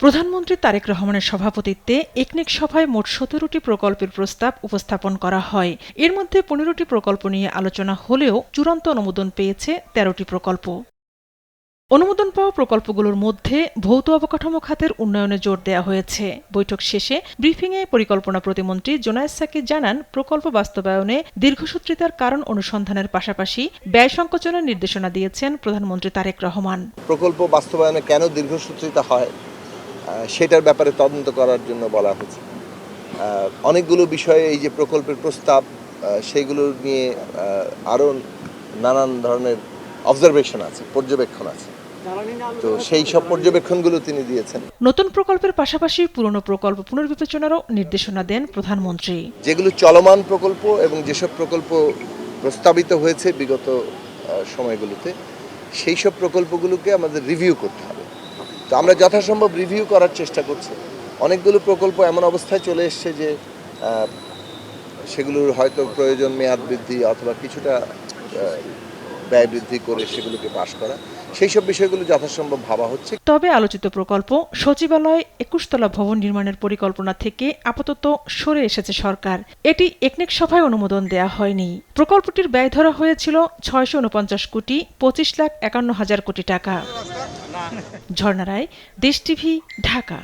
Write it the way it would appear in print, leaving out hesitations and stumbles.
প্রধানমন্ত্রী তারেক রহমানের সভাপতিত্বে একনেক সভায় মোট ১৭টি প্রকল্পের প্রস্তাব উপস্থাপন করা হয়। এর মধ্যে ১৫টি প্রকল্প নিয়ে আলোচনা হলেও চূড়ান্ত অনুমোদন পেয়েছে ১৩টি প্রকল্প। অনুমোদন পাওয়া প্রকল্পগুলোর মধ্যে ভৌত অবকাঠামো খাতের উন্নয়নে জোর দেওয়া হয়েছে। বৈঠক শেষে ব্রিফিংয়ে পরিকল্পনা প্রতিমন্ত্রী জোনায়েদ সাকি জানান, প্রকল্প বাস্তবায়নে দীর্ঘসূত্রিতার কারণ অনুসন্ধানের পাশাপাশি ব্যয় সংকোচনের নির্দেশনা দিয়েছেন প্রধানমন্ত্রী তারেক রহমান। প্রকল্প বাস্তবায়নে কেন দীর্ঘসূত্রিতা হয় সেটার ব্যাপারে তদন্ত করার জন্য বলা হয়েছে। অনেকগুলো বিষয়ে এই যে প্রকল্পের প্রস্তাব সেগুলো নিয়ে আরও নানান ধরনের অবজারভেশন আছে, পর্যবেক্ষণ আছে, তো সেই সব পর্যবেক্ষণগুলো তিনি দিয়েছেন। নতুন প্রকল্পের পাশাপাশি পুরনো প্রকল্প পুনর্বিবেচনারও নির্দেশনা দেন প্রধানমন্ত্রী। যেগুলো চলমান প্রকল্প এবং যেসব প্রকল্প প্রস্তাবিত হয়েছে বিগত সময়গুলোতে, সেই সব প্রকল্পগুলোকে আমাদের রিভিউ করতে হবে। তো আমরা যথাসম্ভব রিভিউ করার চেষ্টা করছি। অনেকগুলো প্রকল্প এমন অবস্থায় চলে এসছে যে সেগুলোর হয়তো প্রয়োজন মেয়াদ বৃদ্ধি অথবা কিছুটা ব্যয় বৃদ্ধি করে সেগুলোকে পাস করা, সেই সব বিষয়গুলো যথাসম্ভব ভাবা হচ্ছে। তবে আলোচিত প্রকল্প সচিবালয় ২১ তলা ভবন নির্মাণের পরিকল্পনা থেকে আপাতত সরে এসেছে সরকার। এটি একনেক সভায় অনুমোদন দেয়া হয়নি। প্রকল্পটির ব্যয় ধরা হয়েছিল ৬৪৯ কোটি ২৫,৫১,০০০ কোটি টাকা। ঝর্ণা রায়, দেশ টিভি, ঢাকা।